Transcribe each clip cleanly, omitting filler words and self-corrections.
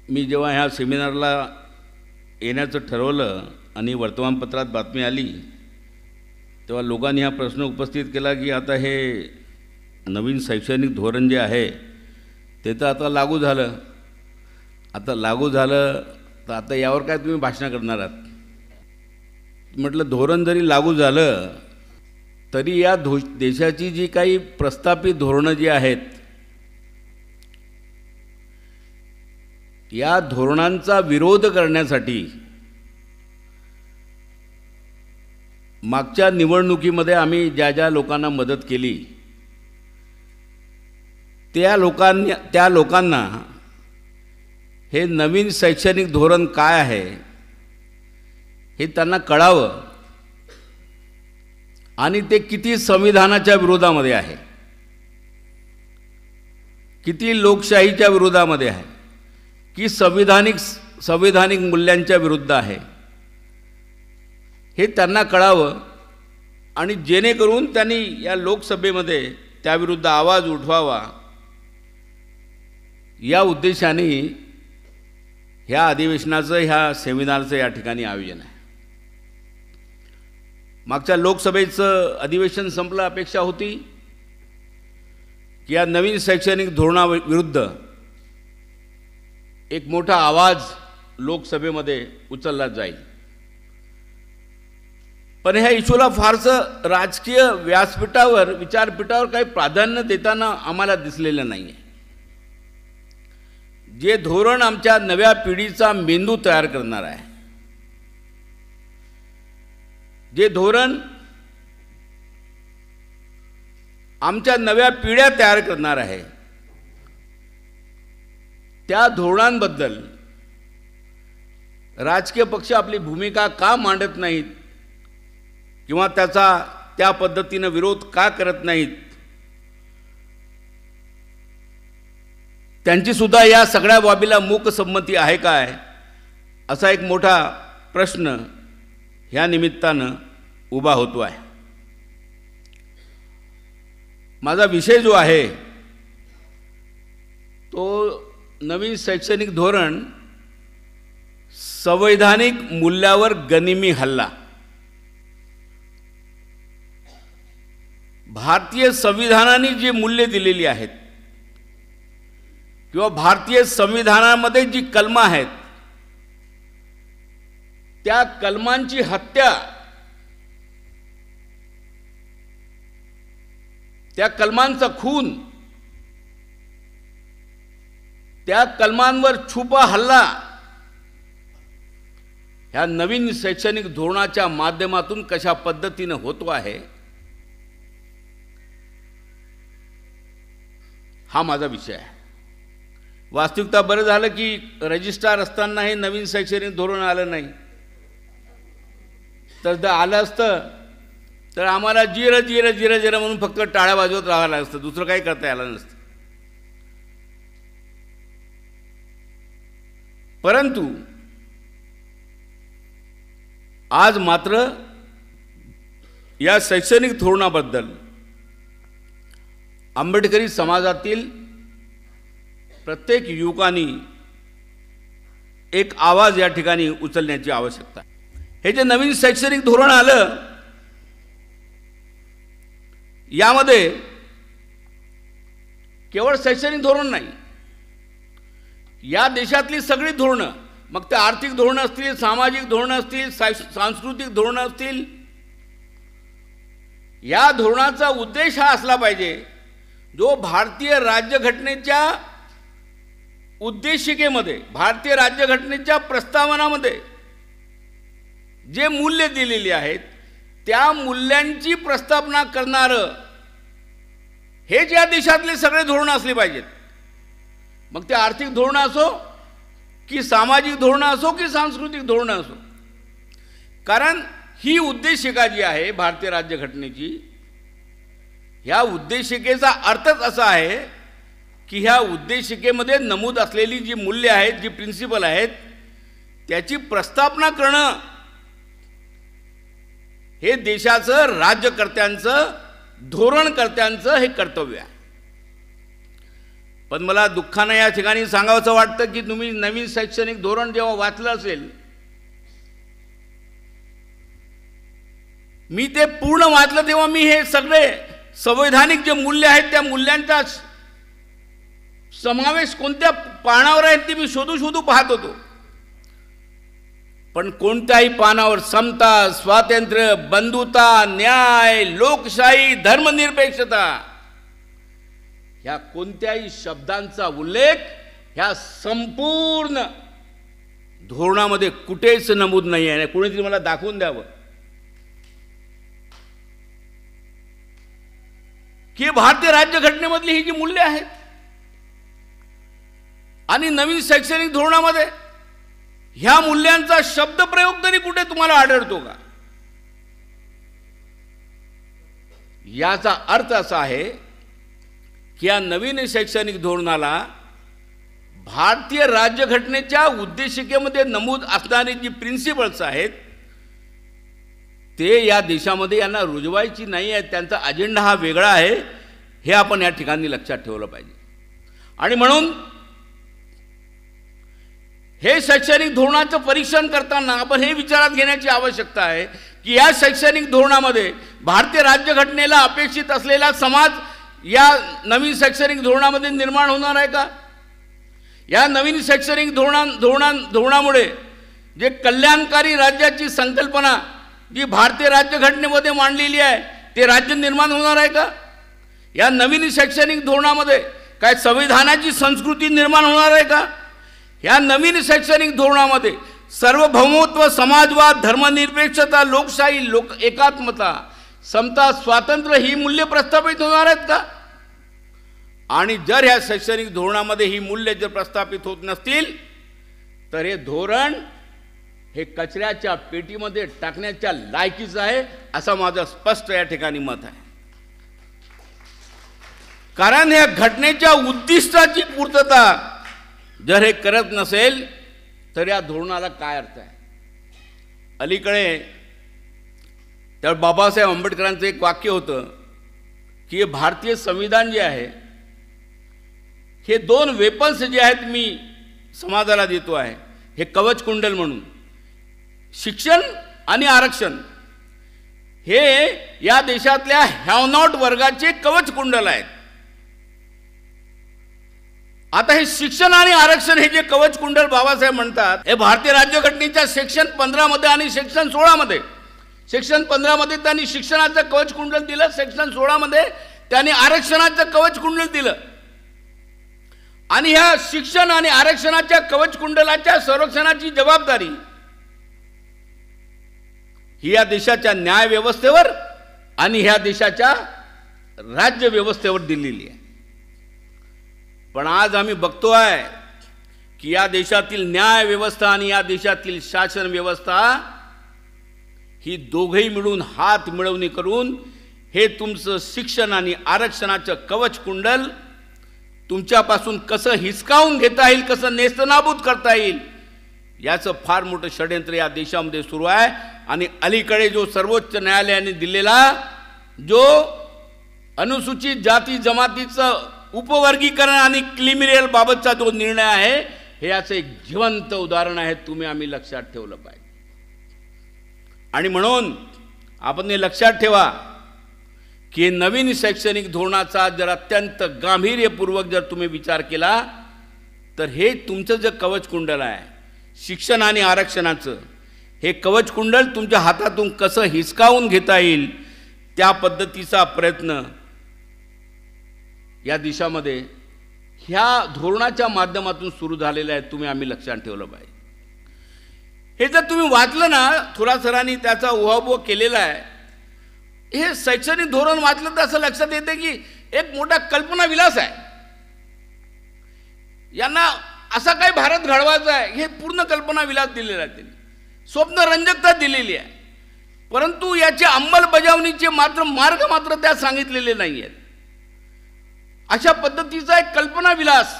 मी जेव्हा ह्या सेमिनारला येण्याचं ठरवलं आणि वर्तमानपत्रात बातमी आली तेव्हा लोकांनी हा प्रश्न उपस्थित केला की आता हे नवीन शैक्षणिक धोरण जे आहे ते तर आता लागू झालं. आता लागू झालं तर आता यावर काय तुम्ही भाषण करणार आहात. म्हटलं धोरण जरी लागू झालं तरी या देशाची जी काही प्रस्थापित धोरणं जी आहेत या धोरणांचा विरोध करण्यासाठी मागच्या निवडणुकीमध्ये आम्ही ज्या ज्या लोकांना मदत केली त्या लोकांना हे नवीन शैक्षणिक धोरण काय आहे हे त्यांना कळावं आणि ते किती संविधानाच्या विरोधामध्ये आहे, किती लोकशाहीच्या विरोधामध्ये आहे, की संविधानिक मूल्यांच्या विरुद्ध आहे हे त्यांना कळावं आणि जेणेकरून त्यांनी या लोकसभेमध्ये त्याविरुद्ध आवाज उठवावा या उद्देशाने ह्या अधिवेशनाचं ह्या सेमिनारचं या ठिकाणी आयोजन आहे. मागच्या लोकसभेचं अधिवेशन संपलं. अपेक्षा होती की या नवीन शैक्षणिक धोरणाविरुद्ध एक मोठा आवाज लोकसभेमध्ये उचलला जाईल. पण ह्या इशूला फारसं राजकीय व्यासपीठावर विचारपीठावर काही प्राधान्य देताना आम्हाला दिसलेलं नाही आहे. जे धोरण आमच्या नव्या पिढीचा मेंदू तयार करणार आहे, जे धोरण आमच्या नव्या पिढ्या तयार करणार आहे त्या धोरणांबद्दल राजकीय पक्ष आपली भूमिका का मांडत नाहीत किंवा त्याचा त्या पद्धतीने विरोध का करत नाहीत, त्यांची सुद्धा या सगळ्या बाबीला मूकसंमती आहे काय असा एक मोठा प्रश्न ह्या निमित्तानं उभा होतो आहे. माझा विषय जो आहे तो नवीन शैक्षणिक धोरण संवैधानिक मूल्यावर गनिमी हल्ला. भारतीय संविधानाने जी मूल्ये दिलेली आहेत किंवा भारतीय संविधानामध्ये जी कलमं आहेत त्या कलमांची हत्या, त्या कलमांचा खून, त्या कलमांवर छुपा हल्ला ह्या नवीन शैक्षणिक धोरणाच्या माध्यमातून कशा पद्धतीने होतो आहे हा माझा विषय आहे. वास्तविकता बरं झालं की रजिस्ट्रार असताना हे नवीन शैक्षणिक धोरण आलं नाही, तर जर आलं असतं तर आम्हाला जिरं जिरं जिरं जिरं म्हणून फक्त टाळ्या वाजवत राहावं लागलं असतं, दुसरं काही करता आलं नसतं. परंतु आज मात्र या शैक्षणिक धोरणाबद्दल आंबेडकरी समाजातील प्रत्येक युवकांनी एक आवाज या ठिकाणी उचलण्याची आवश्यकता आहे. हे जे नवीन शैक्षणिक धोरण आलं यामध्ये केवळ शैक्षणिक धोरण नाही, या देशातली सगळी धोरणं, मग ते आर्थिक धोरणं असतील, सामाजिक धोरणं असतील, सांस्कृतिक धोरणं असतील, या धोरणाचा उद्देश हा असला पाहिजे जो भारतीय राज्यघटनेच्या उद्देशिकेमध्ये, भारतीय राज्यघटनेच्या प्रस्तावनामध्ये जे मूल्य दिलेली आहेत त्या मूल्यांची प्रस्थापना करणारं हे ज्या देशातले सगळे धोरणं असले पाहिजेत. मग ते आर्थिक धोरणं असो की सामाजिक धोरणं असो की सांस्कृतिक धोरणं असो, कारण ही उद्देशिका जी आहे भारतीय राज्यघटनेची, ह्या उद्देशिकेचा अर्थच असा आहे की ह्या उद्देशिकेमध्ये नमूद असलेली जी मूल्य आहेत, जी प्रिन्सिपल आहेत, त्याची प्रस्थापना करणं हे देशाचं, राज्यकर्त्यांचं, धोरणकर्त्यांचं हे कर्तव्य आहे. पण मला दुःखानं या ठिकाणी सांगावंसं वाटतं की तुम्ही नवीन शैक्षणिक धोरण जेव्हा वाचलं असेल, मी ते पूर्ण वाचलं तेव्हा मी हे सगळे संवैधानिक जे मूल्य आहेत त्या मूल्यांचा समावेश कोणत्या पानावर आहेत ते मी शोधू पाहत होतो. पण कोणत्याही पानावर समता, स्वातंत्र्य, बंधुता, न्याय, लोकशाही, धर्मनिरपेक्षता ह्या कोणत्याही शब्दांचा उल्लेख ह्या संपूर्ण धोरणामध्ये कुठेच नमूद नाही आहे. कोणीतरी मला दाखवून द्यावं की भारतीय राज्यघटनेमधली ही जी मूल्य आहेत आणि नवीन शैक्षणिक धोरणामध्ये ह्या मूल्यांचा शब्द प्रयोग तरी कुठे तुम्हाला आढळतो का? याचा अर्थ असा आहे की या नवीन शैक्षणिक धोरणाला भारतीय राज्यघटनेच्या उद्देशिकेमध्ये नमूद असणारी जी प्रिन्सिपल्स आहेत ते या देशामध्ये यांना रुजवायची नाही आहे. त्यांचा अजेंडा हा वेगळा आहे, हे आपण या ठिकाणी लक्षात ठेवलं पाहिजे. आणि म्हणून हे शैक्षणिक धोरणाचं परीक्षण करताना आपण हे विचारात घेण्याची आवश्यकता आहे की या शैक्षणिक धोरणामध्ये भारतीय राज्यघटनेला अपेक्षित असलेला समाज या नवीन शैक्षणिक धोरणामध्ये निर्माण होणार आहे का? या नवीन शैक्षणिक धोरणामुळे जे कल्याणकारी राज्याची संकल्पना जी भारतीय राज्यघटनेमध्ये मांडलेली आहे ते राज्य निर्माण होणार आहे का? या नवीन शैक्षणिक धोरणामध्ये काय संविधानाची संस्कृती निर्माण होणार आहे का? या नवीन शैक्षणिक धोरणामध्ये सार्वभौमत्व, समाजवाद, धर्मनिरपेक्षता, लोकशाही, एकात्मता, समता, स्वातंत्र्य ही मूल्य प्रस्थापित होणार आहेत का? आणि जर ह्या शैक्षणिक धोरणामध्ये ही मूल्य जर प्रस्थापित होत नसतील तर हे धोरण हे कचऱ्याच्या पेटीमध्ये टाकण्याच्या लायकीचं आहे असं माझं स्पष्ट या ठिकाणी मत आहे. कारण या घटनेच्या उद्दिष्टाची पूर्तता जर हे करत नसेल तर या धोरणाला काय अर्थ आहे? अलीकडे तर बाबासाहेब आंबेडकरांचं एक वाक्य होतं की हे भारतीय संविधान जे आहे हे दोन वेपन्स जे आहेत मी समाजाला देतो आहे, हे कवच कुंडल म्हणून शिक्षण आणि आरक्षण हे या देशातल्या हॅव नॉट वर्गाचे कवच कुंडल आहेत. आता हे शिक्षण आणि आरक्षण हे जे कवच कुंडल बाबासाहेब म्हणतात हे भारतीय राज्यघटनेच्या सेक्शन 15 मध्ये आणि सेक्शन 16 मध्ये, सेक्शन 15 मध्ये त्यांनी शिक्षणाचं कवच कुंडल दिलं, सेक्शन 16 मध्ये त्यांनी आरक्षणाचं कवच कुंडल दिलं. आणि ह्या शिक्षण आणि आरक्षणाच्या कवच कुंडलाच्या संरक्षणाची जबाबदारी ही या देशाच्या न्याय व्यवस्थेवर आणि ह्या देशाच्या राज्य व्यवस्थेवर दिलेली आहे. पण आज आम्ही बघतोय की या देशातील न्याय व्यवस्था आणि या देशातील शासन व्यवस्था ही दोघेही मिळून हात मिळवणी करून हे तुमचं शिक्षण आणि आरक्षणाचं कवच कुंडल तुमच्यापासून कसं हिसकावून घेता येईल, कसं नेस्तनाबूत करता येईल याचं फार मोठं षड्यंत्र या देशामध्ये सुरू आहे. आणि अलीकडे जो सर्वोच्च न्यायालयाने दिलेला जो अनुसूचित जाती जमातीचं उपवर्गीकरण आणि क्रिमिनल बाबतचा जो निर्णय आहे हे याचं एक जिवंत उदाहरण आहे. आम्ही लक्षात ठेवलं पाहिजे. आणि म्हणून आपण हे लक्षात ठेवा की नवीन शैक्षणिक धोरणाचा जर अत्यंत गांभीर्यपूर्वक जर तुम्ही विचार केला तर हे तुमचं जे कवच कुंडल आहे शिक्षण आणि आरक्षणाचं, हे कवच कुंडल तुमच्या हातातून कसं हिसकावून घेता येईल त्या पद्धतीचा प्रयत्न या दिशामध्ये ह्या धोरणाच्या माध्यमातून सुरू झालेला आहे. आम्ही लक्षात ठेवलं पाहिजे. हे जर तुम्ही वाचलं ना, थोरा सरांनी त्याचा उहापोह केलेला आहे. हे शैक्षणिक धोरण वाचलं तर असं लक्षात येते की एक मोठा कल्पना विलास आहे. यांना असा काही भारत घडवायचा आहे हे पूर्ण कल्पना विलास दिलेला आहे. त्यांनी स्वप्नरंजकता दिलेली आहे, परंतु याच्या अंमलबजावणीचे मार्ग मात्र त्या सांगितलेले नाही आहेत. अशा पद्धतीचा एक कल्पना विलास,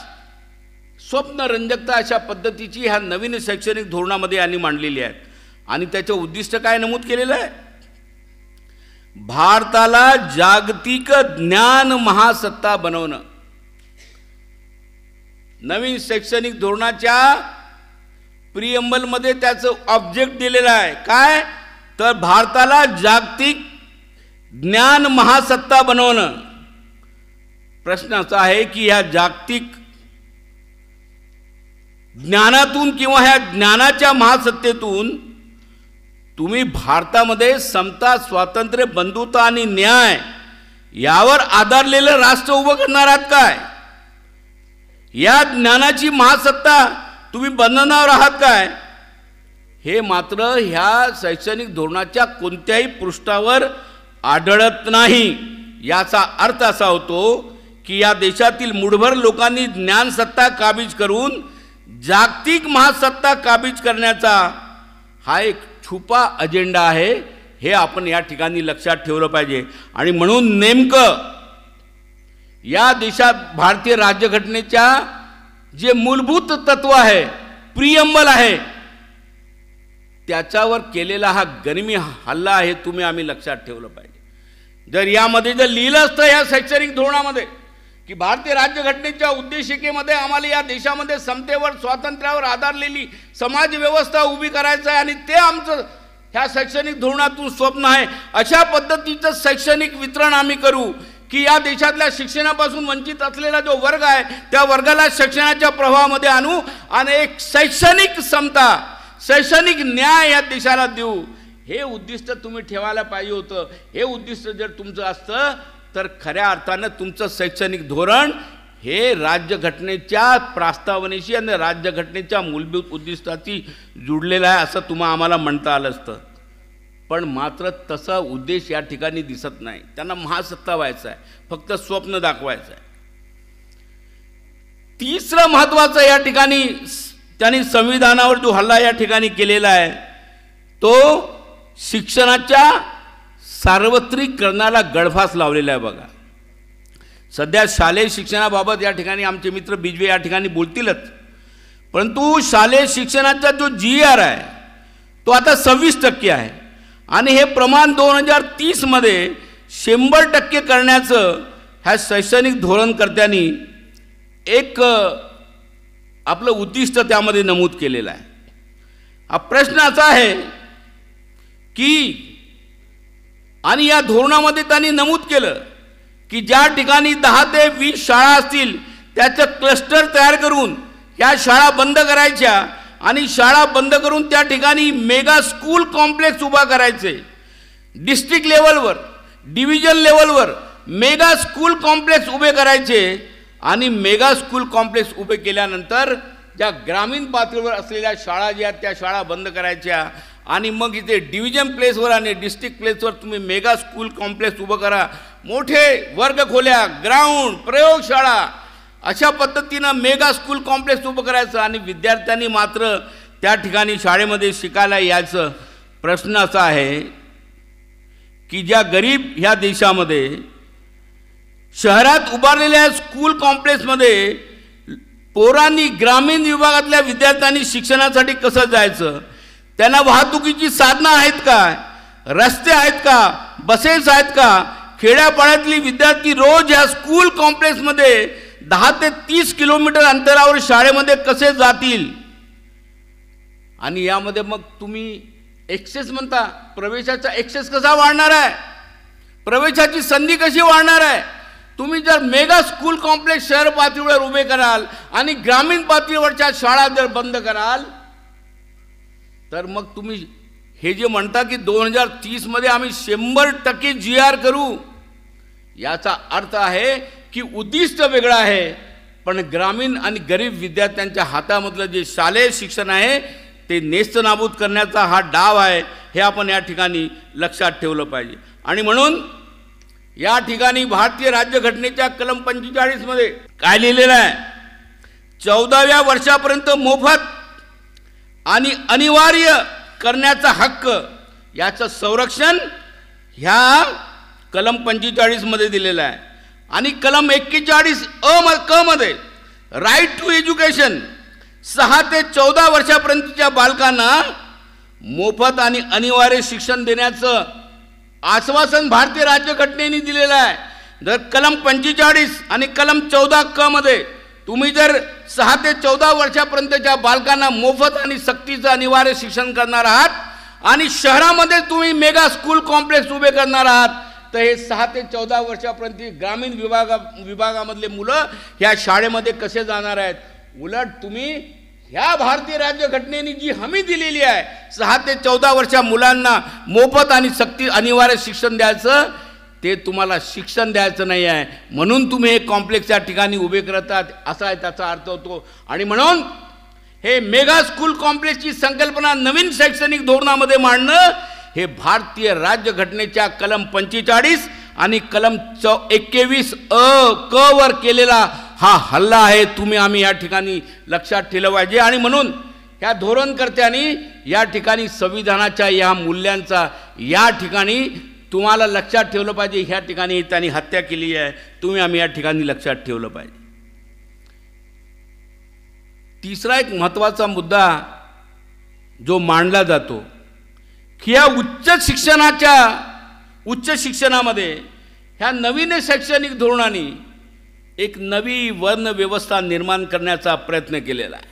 स्वप्नरंजकता अशा पद्धतीची ह्या नवीन शैक्षणिक धोरणामध्ये यांनी मांडलेली आहे. आणि त्याचं उद्दिष्ट काय नमूद केलेलं आहे? भारताला जागतिक ज्ञान महासत्ता बनवणं. नवीन शैक्षणिक धोरणाच्या प्रिएम्बलमध्ये त्याचं ऑब्जेक्ट दिलेलं आहे. काय तर भारताला जागतिक ज्ञान महासत्ता बनवणं. प्रश्न असा आहे की ह्या जागतिक ज्ञानातून किंवा ह्या ज्ञानाच्या महासत्तेतून तुम्ही भारतामध्ये समता, स्वातंत्र्य, बंधुता आणि न्याय यावर आधारलेलं राष्ट्र उभं करणार आहात काय? या ज्ञानाची महासत्ता तुम्ही बनवणार आहात काय? हे मात्र ह्या शैक्षणिक धोरणाच्या कोणत्याही पृष्ठावर आढळत नाही. याचा अर्थ असा होतो की या देशातील मुठभर लोकांनी ज्ञानसत्ता काबीज करून जागतिक महासत्ता काबीज करण्याचा हा एक छुपा अजेंडा आहे. हे आपण या ठिकाणी लक्षात ठेवलं पाहिजे. आणि म्हणून नेमकं या देशात भारतीय राज्यघटनेच्या जे मूलभूत तत्व आहे, प्रिएम्बल आहे, त्याच्यावर केलेला हा गनिमी हल्ला आहे, तुम्ही आम्ही लक्षात ठेवलं पाहिजे. जर यामध्ये जर लिहिलं असतं या शैक्षणिक धोरणामध्ये की भारतीय राज्यघटनेच्या उद्देशिकेमध्ये आम्हाला या देशामध्ये समतेवर, स्वातंत्र्यावर आधारलेली समाज व्यवस्था उभी करायचं आहे आणि ते आमचं ह्या शैक्षणिक धोरणातून स्वप्न आहे, अशा पद्धतीचं शैक्षणिक वितरण आम्ही करू की या देशातल्या शिक्षणापासून वंचित असलेला जो वर्ग आहे त्या वर्गाला शिक्षणाच्या प्रवाहामध्ये आणू आणि एक शैक्षणिक समता, शैक्षणिक न्याय या देशाला देऊ. हे उद्दिष्ट तुम्ही ठेवायला पाहिजे होतं. हे उद्दिष्ट जर तुमचं असतं तर खऱ्या अर्थानं तुमचं शैक्षणिक धोरण हे राज्यघटनेच्या प्रस्तावनेशी आणि राज्यघटनेच्या मूलभूत उद्दिष्टाची जुडलेलं आहे असं तुम्हाला आम्हाला म्हणता आलं असतं. पण मात्र तसा उद्देश या ठिकाणी दिसत नाही. त्यांना महासत्ता व्हायचं आहे, फक्त स्वप्न दाखवायचं आहे. तिसरं महत्त्वाचं या ठिकाणी त्यांनी संविधानावर जो हल्ला या ठिकाणी केलेला आहे तो शिक्षणाच्या सार्वत्रिकरणाला गळफास लावलेला आहे. बघा, सध्या शालेय शिक्षणाबाबत या ठिकाणी आमचे मित्र बिजवे या ठिकाणी बोलतीलच, परंतु शालेय शिक्षणाचा जो GR आहे तो आता 26% आहे आणि हे प्रमाण 2030 मध्ये 100% करण्याचं ह्या शैक्षणिक धोरणकर्त्यांनी एक आपलं उद्दिष्ट त्यामध्ये नमूद केलेलं आहे. हा प्रश्न असा आहे की आणि या धोरणामध्ये त्यांनी नमूद केलं की ज्या ठिकाणी 10 ते 20 शाळा असतील त्याचं क्लस्टर तयार करून या शाळा बंद करायच्या आणि शाळा बंद करून त्या ठिकाणी मेगा स्कूल कॉम्प्लेक्स उभा करायचे. डिस्ट्रिक्ट लेवलवर, डिव्हिजन लेवलवर मेगा स्कूल कॉम्प्लेक्स उभे करायचे आणि मेगा स्कूल कॉम्प्लेक्स उभे केल्यानंतर ज्या ग्रामीण पातळीवर असलेल्या शाळा ज्या त्या शाळा बंद करायच्या आणि मग इथे डिव्हिजन प्लेसवर आणि डिस्ट्रिक्ट प्लेसवर तुम्ही मेगा स्कूल कॉम्प्लेक्स उभं करा. मोठे वर्ग खोल्या, ग्राउंड, प्रयोगशाळा अशा पद्धतीनं मेगा स्कूल कॉम्प्लेक्स उभं करायचं आणि विद्यार्थ्यांनी मात्र त्या ठिकाणी शाळेमध्ये शिकायला यायचं. प्रश्न असा आहे की ज्या गरीब ह्या देशामध्ये शहरात उभारलेल्या स्कूल कॉम्प्लेक्समध्ये पोरांनी, ग्रामीण विभागातल्या विद्यार्थ्यांनी शिक्षणासाठी कसं जायचं? त्यांना वाहतुकीची साधनं आहेत का? रस्ते आहेत का? बसेस आहेत का? खेड्यापाड्यातली विद्यार्थी रोज ह्या स्कूल कॉम्प्लेक्समध्ये 10 ते 30 किलोमीटर अंतरावर शाळेमध्ये कसे जातील? आणि यामध्ये मग तुम्ही एक्सेस म्हणता, प्रवेशाचा एक्सेस कसा वाढणार आहे? प्रवेशाची संधी कशी वाढणार आहे? तुम्ही जर मेगा स्कूल कॉम्प्लेक्स शहर पातळीवर उभे कराल आणि ग्रामीण पातळीवरच्या शाळा जर बंद कराल तर मग तुम्ही हे जे म्हणता की 2030 मध्ये आम्ही 100% GR करू, याचा अर्थ आहे की उद्दिष्ट वेगळं आहे पण ग्रामीण आणि गरीब विद्यार्थ्यांच्या हातामधलं जे शालेय शिक्षण आहे ते नेस्तनाबूत करण्याचा हा डाव आहे. हे आपण या ठिकाणी लक्षात ठेवलं पाहिजे. आणि म्हणून या ठिकाणी भारतीय राज्यघटनेच्या कलम 45 मध्ये काय लिहिलेलं आहे? 14व्या वर्षापर्यंत मोफत आणि अनिवार्य करण्याचा हक्क याचं संरक्षण ह्या कलम 45 मध्ये दिलेलं आहे. आणि कलम 41 क मध्ये राईट टू एज्युकेशन 6 ते 14 वर्षापर्यंतच्या बालकांना मोफत आणि अनिवार्य शिक्षण देण्याचं आश्वासन भारतीय राज्यघटनेने दिलेलं आहे. जर कलम 45 आणि कलम 14 क मध्ये तुम्ही जर 6 ते 14 वर्षापर्यंतच्या बालकांना मोफत आणि सक्तीचं अनिवार्य शिक्षण करणार आहात आणि शहरामध्ये तुम्ही मेगा स्कूल कॉम्प्लेक्स उभे करणार आहात, तर हे 6 ते 14 वर्षापर्यंत ग्रामीण विभागामधले मुलं ह्या शाळेमध्ये कसे जाणार आहेत? उलट तुम्ही ह्या भारतीय राज्यघटनेने जी हमी दिलेली आहे 6 ते 14 वर्षा मुलांना मोफत आणि सक्ती अनिवार्य शिक्षण द्यायचं, ते तुम्हाला शिक्षण द्यायचं नाही आहे, म्हणून तुम्ही हे कॉम्प्लेक्स या ठिकाणी उभे करतात, असा आहे त्याचा अर्थ होतो. आणि म्हणून हे मेगा स्कूल कॉम्प्लेक्सची संकल्पना नवीन शैक्षणिक धोरणामध्ये मांडणं हे भारतीय राज्यघटनेच्या कलम 45 आणि कलम 21 क वर केलेला हा हल्ला आहे. आम्ही या ठिकाणी लक्षात ठेवलं पाहिजे. आणि म्हणून ह्या धोरणकर्त्यांनी या ठिकाणी संविधानाच्या या मूल्यांचा या ठिकाणी तुम्हाला लक्षात ठेवलं पाहिजे. ह्या ठिकाणी त्यांनी हत्या केली आहे, आम्ही या ठिकाणी लक्षात ठेवलं पाहिजे. तिसरा एक महत्त्वाचा मुद्दा जो मांडला जातो की या उच्च शिक्षणामध्ये ह्या नवीन शैक्षणिक धोरणाने एक नवी वर्ण व्यवस्था निर्माण करण्याचा प्रयत्न केलेला आहे.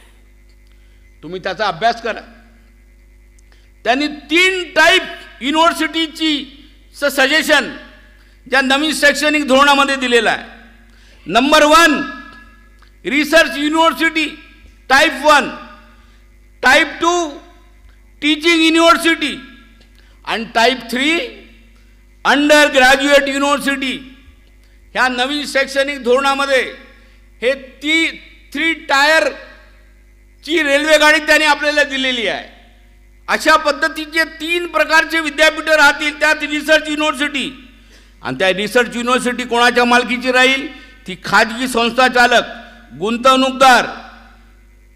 तुम्ही त्याचा अभ्यास करा. त्यांनी 3 टाईप युनिव्हर्सिटीची सजेशन ज्या नवीन शैक्षणिक धोरणामध्ये दिलेला आहे. Number 1 research university type 1, type 2 teaching university आणि टाईप 3 अंडर ग्रॅज्युएट युनिव्हर्सिटी. ह्या नवीन शैक्षणिक धोरणामध्ये हे 3 टायरची रेल्वे गाडी त्यांनी आपल्याला दिलेली आहे. अशा पद्धतीचे 3 प्रकारचे विद्यापीठ राहतील. त्यात रिसर्च युनिव्हर्सिटी, आणि त्या रिसर्च युनिव्हर्सिटी कोणाच्या मालकीची राहील? ती खाजगी संस्था चालक, गुंतवणूकदार,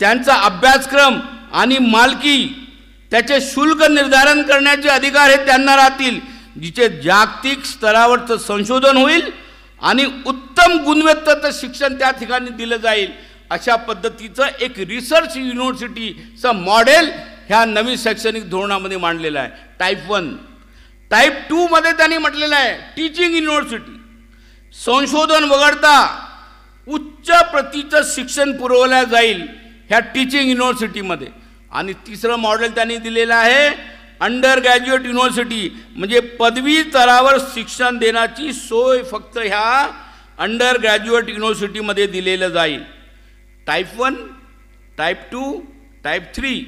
त्यांचा अभ्यासक्रम आणि मालकी, त्याचे शुल्क निर्धारण करण्याचे अधिकार हे त्यांना राहतील. जिचे जागतिक स्तरावरचं संशोधन होईल आणि उत्तम गुणवत्तेचं शिक्षण त्या ठिकाणी दिलं जाईल. अशा पद्धतीचं एक रिसर्च युनिव्हर्सिटीचं मॉडेल ह्या नवीन शैक्षणिक धोरणामध्ये मांडलेलं आहे. टाईप 1. टाईप 2 मध्ये त्यांनी म्हटलेलं आहे टीचिंग युनिव्हर्सिटी, संशोधन वगळता उच्च प्रतीचं शिक्षण पुरवलं जाईल ह्या टीचिंग युनिव्हर्सिटीमध्ये. आणि तिसरं मॉडेल त्यांनी दिलेलं आहे अंडर ग्रॅज्युएट युनिव्हर्सिटी, म्हणजे पदवी स्तरावर शिक्षण देण्याची सोय फक्त ह्या अंडर ग्रॅज्युएट युनिव्हर्सिटीमध्ये दिलेलं जाईल. Type 1, type 2, type 3.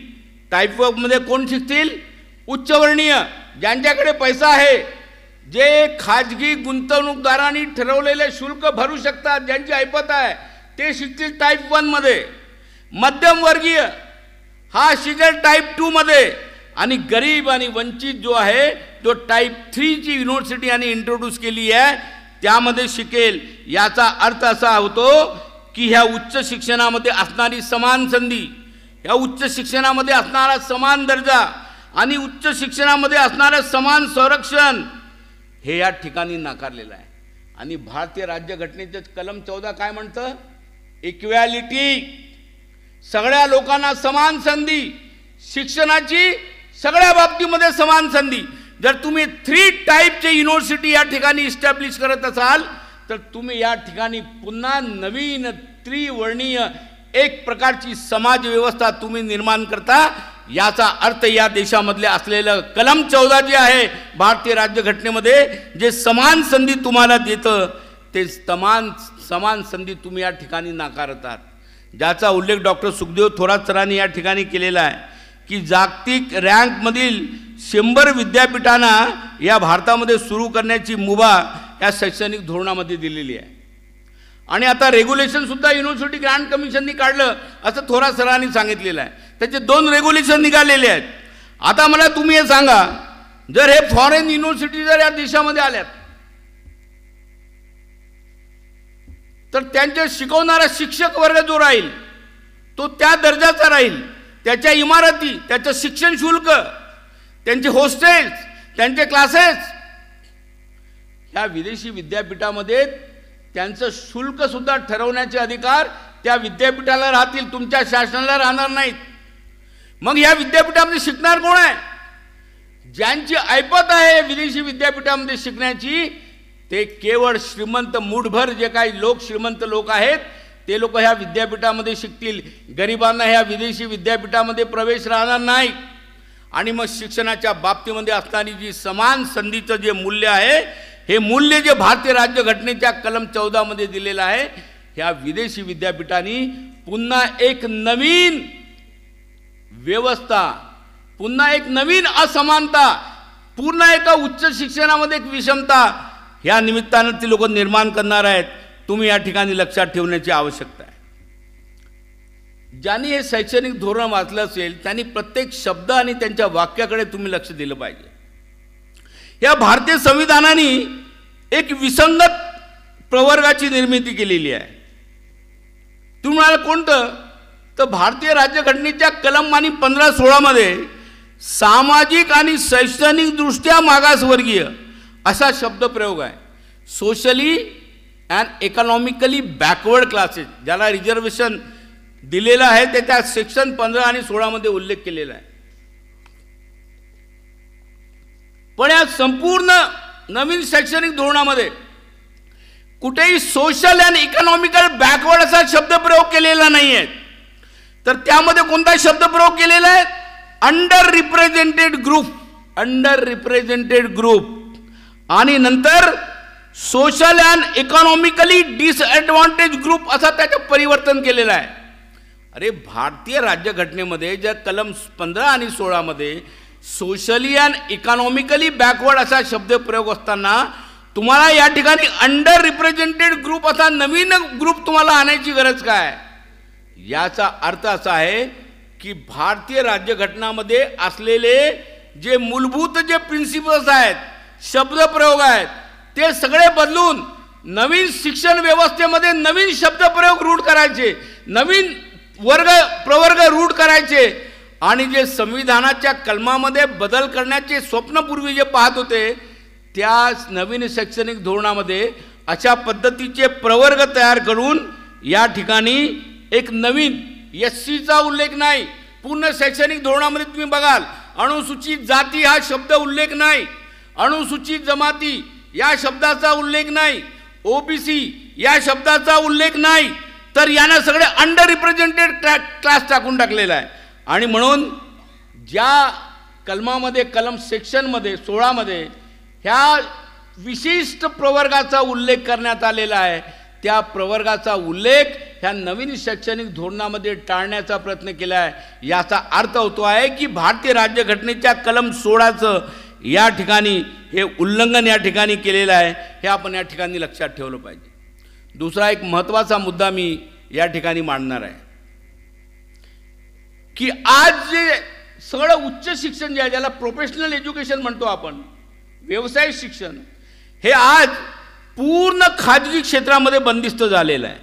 टाईप 1 मध्ये कोण शिकतील? उच्चवर्णीय, ज्यांच्याकडे पैसा आहे, जे खाजगी गुंतवणूकदारांनी ठरवलेले शुल्क भरू शकतात, ज्यांची ऐपत आहे, ते शिकतील टाईप 1 मध्ये. मध्यमवर्गीय हा शिकेल टाईप 2 मध्ये. आणि गरीब आणि वंचित जो आहे तो टाईप 3 ची युनिव्हर्सिटी यांनी इंट्रोड्यूस केली आहे, त्यामध्ये शिकेल. याचा अर्थ असा होतो की ह्या उच्च शिक्षणामध्ये असणारी समान संधी, ह्या उच्च शिक्षणामध्ये असणारा समान दर्जा आणि उच्च शिक्षणामध्ये असणारं समान संरक्षण हे या ठिकाणी नाकारलेलं आहे. आणि भारतीय राज्यघटनेचे कलम 14 काय म्हणतं? इक्वॅलिटी, सगळ्या लोकांना समान संधी, शिक्षणाची सगळ्या बाबतीमध्ये समान संधी. जर तुम्ही 3 टाईपचे युनिव्हर्सिटी या ठिकाणी इस्टॅब्लिश करत असाल तर तुम्ही या ठिकाणी पुन्हा नवीन त्रिवर्णीय एक प्रकारची समाज व्यवस्था तुम्ही निर्माण करता. याचा अर्थ या देशामधले असलेलं कलम 14 जे आहे भारतीय राज्यघटनेमध्ये, जे समान संधी तुम्हाला देतं, ते समान संधी तुम्ही या ठिकाणी नाकारतात. ज्याचा उल्लेख डॉक्टर सुखदेव थोरात सरांनी या ठिकाणी केलेला आहे की जागतिक रँकमधील 100 विद्यापीठांना या भारतामध्ये सुरू करण्याची मुभा या शैक्षणिक धोरणामध्ये दिलेली आहे. आणि आता रेग्युलेशनसुद्धा युनिव्हर्सिटी ग्रँट कमिशननी काढलं असं थोरात सरांनी सांगितलेलं आहे. त्याचे 2 रेग्युलेशन निघालेले आहेत. आता मला तुम्ही हे सांगा, जर हे फॉरेन युनिव्हर्सिटी जर या देशामध्ये आल्यात तर त्यांचे शिकवणारा शिक्षक वर्ग जो राहील तो त्या दर्जाचा राहील, त्याच्या इमारती, त्याचं शिक्षण शुल्क, त्यांचे हॉस्टेल्स, त्यांचे क्लासेस, ह्या विदेशी विद्यापीठामध्ये त्यांचं शुल्कसुद्धा ठरवण्याचे अधिकार त्या विद्यापीठाला राहतील, तुमच्या शासनाला राहणार नाहीत. मग ह्या विद्यापीठामध्ये शिकणार कोण आहे? ज्यांची ऐपत आहे विदेशी विद्यापीठामध्ये शिकण्याची, ते केवळ श्रीमंत, मूठभर जे काही श्रीमंत लोक आहेत ते लोक ह्या विद्यापीठामध्ये शिकतील, गरिबांना ह्या विदेशी विद्यापीठामध्ये प्रवेश राहणार नाही. आणि मग शिक्षणाच्या बाबतीमध्ये असणारी जी समान संधीचं जे मूल्य आहे, हे मूल्य जे भारतीय राज्यघटनेच्या कलम 14 मध्ये दिलेलं आहे, ह्या विदेशी विद्यापीठांनी पुन्हा एक नवीन व्यवस्था, पुन्हा एक नवीन असमानता, पूर्ण एका उच्च शिक्षणामध्ये एक विषमता ह्या निमित्तानं ती लोक निर्माण करणार आहेत. तुम्ही या ठिकाणी लक्षात ठेवण्याची आवश्यकता आहे. ज्यांनी हे शैक्षणिक धोरण वाचलं असेल त्यांनी प्रत्येक शब्द आणि त्यांच्या वाक्याकडे तुम्ही लक्ष दिलं पाहिजे. या भारतीय संविधानाने एक विसंगत प्रवर्गाची निर्मिती केलेली आहे. तुम्ही म्हणाल कोणतं? तर भारतीय राज्यघटनेच्या कलम आणि 15-16 मध्ये सामाजिक आणि शैक्षणिक दृष्ट्या मागासवर्गीय असा शब्दप्रयोग आहे. Socially and economically backward classes, ज्याला रिझर्वेशन दिलेलं आहे त्याच्या सेक्शन 15 आणि 16 मध्ये उल्लेख केलेला आहे. पण या संपूर्ण नवीन शैक्षणिक धोरणामध्ये कुठेही सोशल अँड इकॉनॉमिकल बॅकवर्ड असा शब्दप्रयोग केलेला नाही आहे. तर त्यामध्ये कोणता शब्दप्रयोग केलेला आहे? Under represented group, under represented group, आणि नंतर social and economically disadvantage group असा त्याचं परिवर्तन केलेलं आहे. अरे भारतीय राज्यघटनेमध्ये ज्या कलम 15 आणि 16 मध्ये सोशली अँड इकॉनॉमिकली बॅकवर्ड असा शब्दप्रयोग असताना तुम्हाला या ठिकाणी अंडर रिप्रेझेंटेड ग्रुप असा नवीन ग्रुप तुम्हाला आणायची गरज काय? याचा अर्थ असा आहे की भारतीय राज्यघटनामध्ये असलेले जे मूलभूत जे प्रिन्सिपल्स आहेत, शब्दप्रयोग आहेत, ते सगळे बदलून नवीन शिक्षण व्यवस्थेमध्ये नवीन शब्दप्रयोग रूढ करायचे, नवीन प्रवर्ग रूढ करायचे, आणि जे संविधानाच्या कलमामध्ये बदल करण्याचे स्वप्न पूर्वी जे पाहत होते त्या नवीन शैक्षणिक धोरणामध्ये अशा पद्धतीचे प्रवर्ग तयार करून या ठिकाणी एक नवीन एससीचा उल्लेख नाही. पूर्ण शैक्षणिक धोरणामध्ये तुम्ही बघाल अनुसूचित जाती हा शब्द उल्लेख नाही, अनुसूचित जमाती या शब्दाचा उल्लेख नाही, ओबीसी या शब्दाचा उल्लेख नाही. तर यांना सगळे अंडर रिप्रेझेंटेड क्लास टाकून टाकलेला आहे. आणि म्हणून ज्या कलमामध्ये कलम सेक्शनमध्ये 16 मध्ये ह्या विशिष्ट प्रवर्गाचा उल्लेख करण्यात आलेला आहे, त्या प्रवर्गाचा उल्लेख ह्या नवीन शैक्षणिक धोरणामध्ये टाळण्याचा प्रयत्न केला आहे. याचा अर्थ होतो आहे की भारतीय राज्यघटनेच्या कलम 16चं या ठिकाणी हे उल्लंघन या ठिकाणी केलेलं आहे. हे आपण या ठिकाणी लक्षात ठेवलं पाहिजे. दुसरा एक महत्त्वाचा मुद्दा मी या ठिकाणी मांडणार आहे की आज जे सगळं उच्च शिक्षण जे आहे, ज्याला प्रोफेशनल एज्युकेशन म्हणतो आपण, व्यावसायिक शिक्षण, हे आज पूर्ण खाजगी क्षेत्रामध्ये बंदिस्त झालेलं आहे.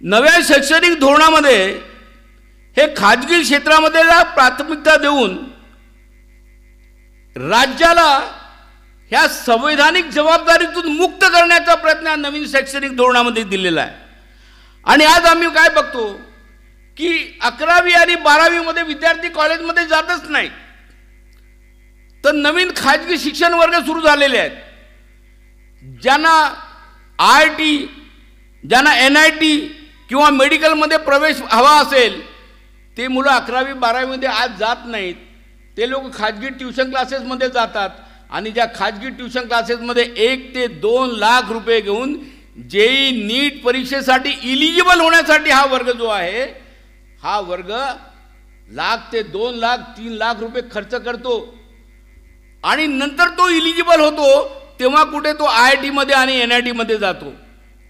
नव्या शैक्षणिक धोरणामध्ये हे खाजगी क्षेत्रामध्ये प्राथमिकता देऊन राज्याला ह्या संवैधानिक जबाबदारीतून मुक्त करण्याचा प्रयत्न नवीन शैक्षणिक धोरणामध्ये दिलेला आहे. आणि आज आम्ही काय बघतो की 11वी आणि 12वी मध्ये विद्यार्थी कॉलेजमध्ये जातच नाही, तर नवीन खाजगी शिक्षण वर्ग सुरू झालेले आहेत. ज्यांना IIT, ज्यांना NIT किंवा मेडिकलमध्ये प्रवेश हवा असेल ते मुलं 11वी 12वी मध्ये आज जात नाहीत. ते लोक खाजगी ट्युशन क्लासेसमध्ये जातात आणि ज्या खाजगी ट्युशन क्लासेसमध्ये 1 ते 2 लाख रुपये घेऊन JEE नीट परीक्षेसाठी इलिजिबल होण्यासाठी हा वर्ग जो आहे, हा वर्ग 1 लाख ते 2 लाख 3 लाख रुपये खर्च करतो आणि नंतर तो इलिजिबल होतो तेव्हा कुठे तो IIT मध्ये आणि NIT मध्ये जातो.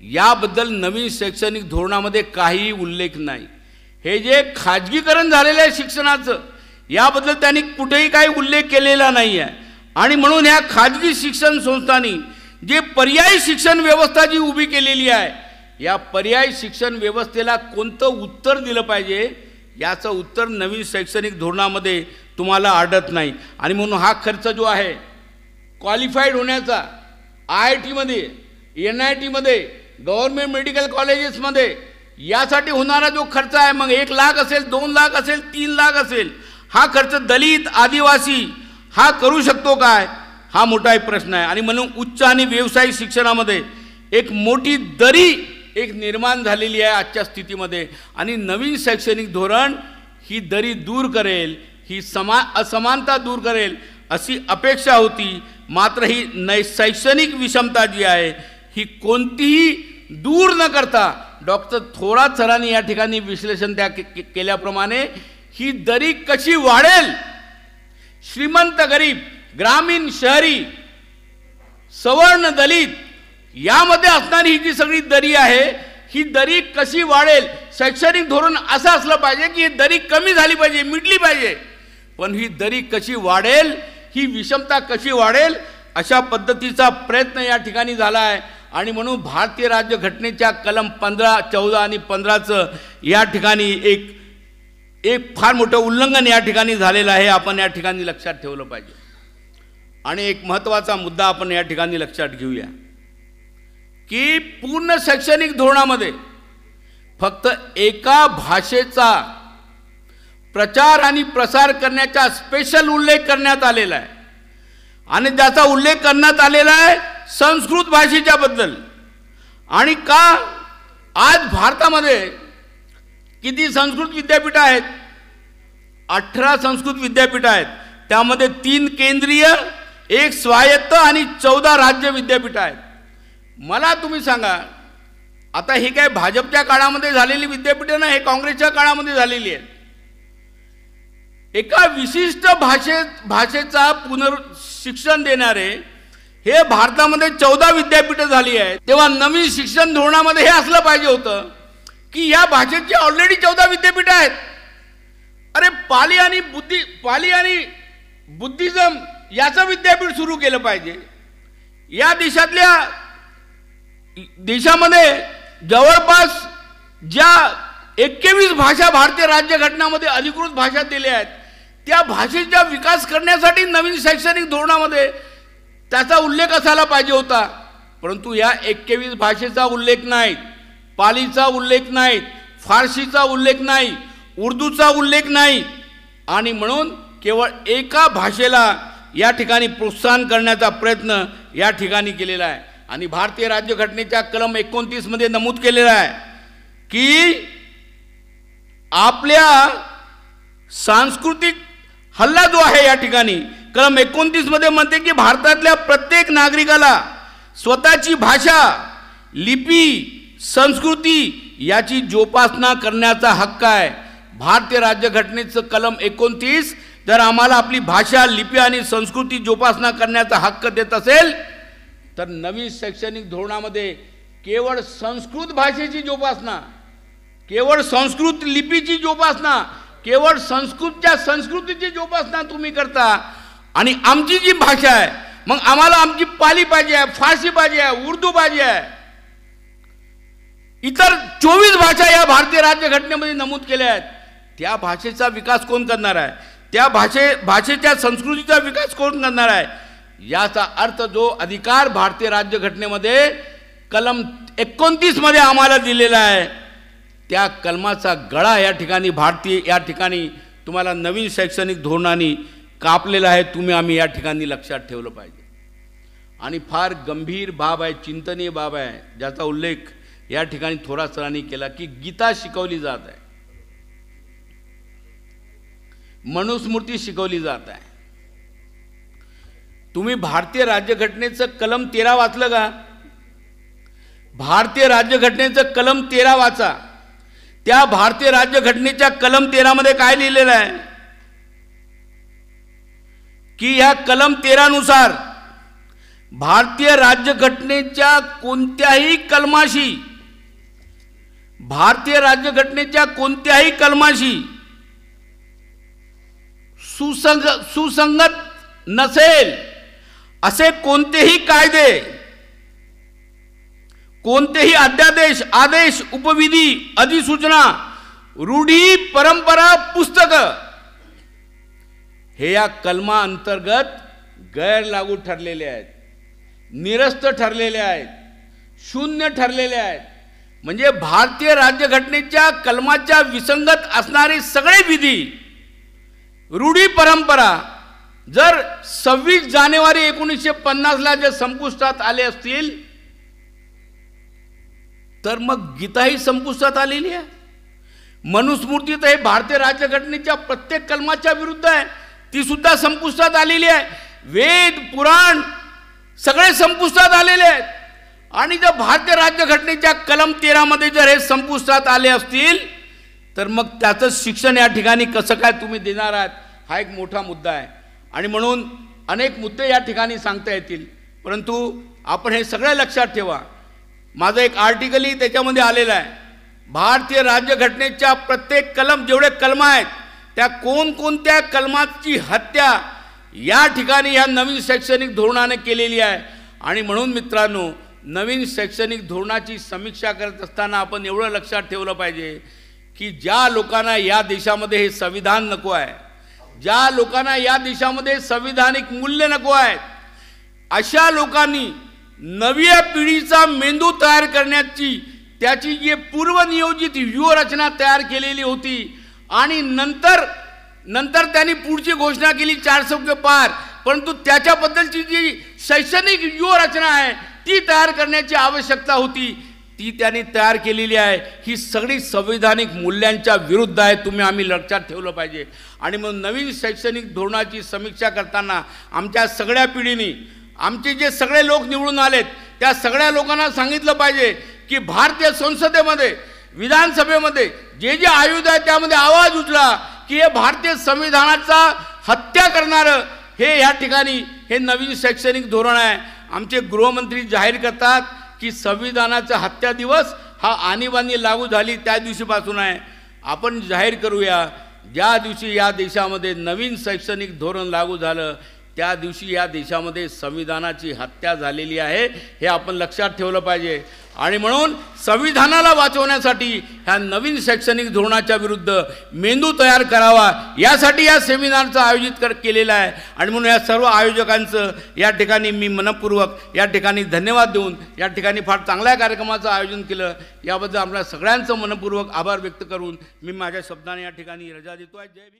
याबद्दल नवीन शैक्षणिक धोरणामध्ये काही उल्लेख नाही. हे जे खाजगीकरण झालेलं आहे शिक्षणाचं, याबद्दल त्यांनी कुठेही काही उल्लेख केलेला नाही आहे. आणि म्हणून ह्या खाजगी शिक्षण संस्थांनी जे पर्यायी शिक्षण व्यवस्था जी उभी केलेली आहे, या पर्यायी शिक्षण व्यवस्थेला कोणतं उत्तर दिलं पाहिजे याचं उत्तर नवीन शैक्षणिक धोरणामध्ये तुम्हाला आढळत नाही. आणि म्हणून हा खर्च जो आहे क्वालिफाईड होण्याचा IIT मध्ये, NIT मध्ये, गव्हर्नमेंट मेडिकल कॉलेजेसमध्ये यासाठी होणारा जो खर्च आहे, मग 1 लाख असेल, 2 लाख असेल, 3 लाख असेल, हा खर्च दलित आदिवासी हा करू शकतो काय? हा मोठा एक प्रश्न आहे. आणि म्हणून उच्च आणि व्यावसायिक शिक्षणामध्ये एक मोठी दरी एक निर्माण झालेली आहे आजच्या स्थितीमध्ये, आणि नवीन शैक्षणिक धोरण ही दरी दूर करेल, ही असमानता दूर करेल अशी अपेक्षा होती. मात्र ही शैक्षणिक विषमता जी आहे ही कोणतीही दूर न करता डॉक्टर थोरात सरांनी या ठिकाणी विश्लेषण केल्याप्रमाणे ही दरी कशी वाढेल, श्रीमंत गरीब, ग्रामीण शहरी, सवर्ण दलित यामध्ये असणारी ही जी सगळी दरी आहे ही दरी कशी वाढेल. शैक्षणिक धोरण असं असलं पाहिजे की ही दरी कमी झाली पाहिजे, मिटली पाहिजे, पण ही दरी कशी वाढेल, ही विषमता कशी वाढेल अशा पद्धतीचा प्रयत्न या ठिकाणी झाला आहे. आणि म्हणून भारतीय राज्यघटनेच्या कलम 15, 14 आणि 15चं या ठिकाणी एक फार मोठं उल्लंघन या ठिकाणी झालेलं आहे, आपण या ठिकाणी लक्षात ठेवलं पाहिजे. आणि एक महत्त्वाचा मुद्दा आपण या ठिकाणी लक्षात घेऊया की पूर्ण शैक्षणिक धोरणामध्ये फक्त एका भाषेचा प्रचार आणि प्रसार करण्याचा स्पेशल उल्लेख करण्यात आलेला आहे, आणि त्याचा उल्लेख करण्यात आलेला आहे संस्कृत भाषेच्या बद्दल. आणि का आज भारतामध्ये किती संस्कृत विद्यापीठं आहेत? 18 संस्कृत विद्यापीठं आहेत, त्यामध्ये 3 केंद्रीय, 1 स्वायत्त आणि 14 राज्य विद्यापीठं आहेत. मला तुम्ही सांगा, आता हे काय भाजपच्या काळामध्ये झालेली विद्यापीठं ना, हे काँग्रेसच्या काळामध्ये झालेली आहेत. एका विशिष्ट भाषेचा पुनर्शिक्षण देणारे हे भारतामध्ये 14 विद्यापीठं झाली आहेत. तेव्हा नवीन शिक्षण धोरणामध्ये हे असलं पाहिजे होतं की या भाषेची ऑलरेडी 14 विद्यापीठं आहेत. अरे पाली आणि बुद्धिझम याचं विद्यापीठ सुरू केलं पाहिजे. या देशामध्ये जवळपास ज्या 21 भाषा भारतीय राज्यघटनामध्ये अधिकृत भाषा दिल्या आहेत, त्या भाषेचा विकास करण्यासाठी नवीन शैक्षणिक धोरणामध्ये त्याचा उल्लेख असायला पाहिजे होता. परंतु या 21 भाषेचा उल्लेख नाही, पालीचा उल्लेख नाही, फारसीचा उल्लेख नाही, उर्दूचा उल्लेख नाही, आणि म्हणून केवळ एका भाषेला या ठिकाणी प्रोत्साहन करण्याचा प्रयत्न या ठिकाणी केलेला आहे. आणि भारतीय राज्यघटनेच्या कलम 29 मध्ये नमूद केलेलं आहे की आपल्या सांस्कृतिक हल्ला जो आहे या ठिकाणी कलम 29 मध्ये म्हणते की भारतातल्या प्रत्येक नागरिकाला स्वतःची भाषा, लिपी, संस्कृती याची जोपासना करण्याचा हक्क आहे. भारतीय राज्यघटनेचं कलम 29 जर आम्हाला आपली भाषा, लिपी आणि संस्कृती जोपासना करण्याचा हक्क देत असेल तर नवीन शैक्षणिक धोरणामध्ये केवळ संस्कृत भाषेची जोपासना, केवळ संस्कृत लिपीची जोपासना, केवळ संस्कृतच्या संस्कृतीची जोपासना तुम्ही करता. आणि आमची जी भाषा आहे, मग आम्हाला आमची पाली पाहिजे आहे, फारसी पाहिजे आहे, उर्दू पाहिजे आहे, इतर 24 भाषा या भारतीय राज्यघटनेमध्ये नमूद केल्या आहेत. त्या भाषेचा विकास कोण करणार आहे? त्या भाषेच्या संस्कृतीचा विकास कोण करणार आहे? याचा अर्थ जो अधिकार भारतीय राज्यघटनेमध्ये कलम 29 मध्ये आम्हाला दिलेला आहे, त्या कलमाचा गळा या ठिकाणी तुम्हाला नवीन शैक्षणिक धोरणाने कापलेला आहे. आम्ही या ठिकाणी लक्षात ठेवलं पाहिजे. आणि फार गंभीर बाब आहे, चिंतनीय बाब आहे, ज्याचा उल्लेख या ठिकाणी थोरात सरांनी केला की गीता शिकवली जात आहे, मनुस्मृती शिकवली जात आहे. तुम्ही भारतीय राज्यघटनेचं कलम 13 वाचलं का? भारतीय राज्यघटनेचं कलम 13 वाचा. त्या भारतीय राज्यघटनेच्या कलम 13 मध्ये काय लिहिलेलं आहे की या कलम 13 नुसार भारतीय राज्यघटनेच्या कोणत्याही कलमाशी सुसंगत नसेल असे कोणतेही कायदे, कोणतेही अध्यादेश, आदेश, उपविधी, अधिसूचना, रूढी, परंपरा, पुस्तक हे या कलमा अंतर्गत गैरलागू ठरलेले आहेत, निरस्त ठरलेले आहेत, शून्य ठरलेले आहेत. म्हणजे भारतीय राज्यघटनेच्या कलमाच्या विसंगत असणारे सगळे विधी, रूढी, परंपरा जर 26 जानेवारी 1950 ला जे संपुष्टात आले असतील तर मग गीताही संपुष्टात आलेली आहे. मनुस्मृती तर हे भारतीय राज्यघटनेच्या प्रत्येक कलमाच्या विरुद्ध आहे, ती सुद्धा संपुष्टात आलेली आहे. वेद पुराण सगळे संपुष्टात आलेले आहेत. आणि जर भारतीय राज्यघटनेच्या कलम 13 मध्ये जर हे संपुष्टात आले असतील तर मग त्याचं शिक्षण या ठिकाणी कसं काय तुम्ही देणार आहात, हा एक मोठा मुद्दा आहे. आणि म्हणून अनेक मुद्दे या ठिकाणी सांगता येतील, परंतु आपण हे सगळं लक्षात ठेवा. माझं एक आर्टिकलही त्याच्यामध्ये आलेलं आहे. भारतीय राज्यघटनेच्या प्रत्येक कलम, जेवढे कलम आहेत त्या कोणकोणत्या कलमाची हत्या या ठिकाणी या नवीन शैक्षणिक धोरणाने केलेली आहे. आणि म्हणून मित्रांनो, नवीन शैक्षणिक धोरणाची समीक्षा करत असताना आपण एवढं लक्षात ठेवलं पाहिजे की ज्या लोकांना या देशामध्ये हे संविधान नको आहे, ज्या लोकांना या देशामध्ये संविधानिक मूल्य नको आहेत, अशा लोकांनी नव्या पिढीचा मेंदू तयार करण्याची त्याची जी पूर्वनियोजित व्यूहरचना तयार केलेली होती आणि नंतर त्यांनी पुढची घोषणा केली 400 के पार, परंतु त्याच्याबद्दलची जी शैक्षणिक व्यूहरचना आहे ती तयार करण्याची आवश्यकता होती, ती त्यांनी तयार केलेली आहे. ही सगळी संवैधानिक मूल्यांच्या विरुद्ध आहे, आम्ही लक्षात ठेवलं पाहिजे. आणि मग नवीन शैक्षणिक धोरणाची समीक्षा करताना आमच्या सगळ्या पिढीने, आमचे जे सगळे लोक निवडून आलेत त्या सगळ्या लोकांना सांगितलं पाहिजे की भारतीय संसदेमध्ये, विधानसभेमध्ये जे जे आयुध आहे त्यामध्ये आवाज उठला की हे भारतीय संविधानाचा हत्या करणारं हे या ठिकाणी हे नवीन शैक्षणिक धोरण आहे. आमचे गृहमंत्री जाहीर करतात की संविधानाचा हत्या दिवस हा आणीबाणी लागू झाली त्या दिवशीपासून आहे. आपण जाहीर करूया, ज्या दिवशी या देशामध्ये नवीन शैक्षणिक धोरण लागू झालं त्या दिवशी या देशामध्ये संविधानाची हत्या झालेली आहे, हे आपण लक्षात ठेवलं पाहिजे. आणि म्हणून संविधानाला वाचवण्यासाठी ह्या नवीन शैक्षणिक धोरणाच्या विरुद्ध मेंदू तयार करावा, यासाठी या सेमिनारचं आयोजित केलेलं आहे. आणि म्हणून या सर्व आयोजकांचं या ठिकाणी मी मनपूर्वक या ठिकाणी धन्यवाद देऊन या ठिकाणी फार चांगल्या कार्यक्रमाचं आयोजन केलं याबद्दल आपल्या सगळ्यांचं मनपूर्वक आभार व्यक्त करून मी माझ्या शब्दाने या ठिकाणी रजा देतो आहे. जय भीम.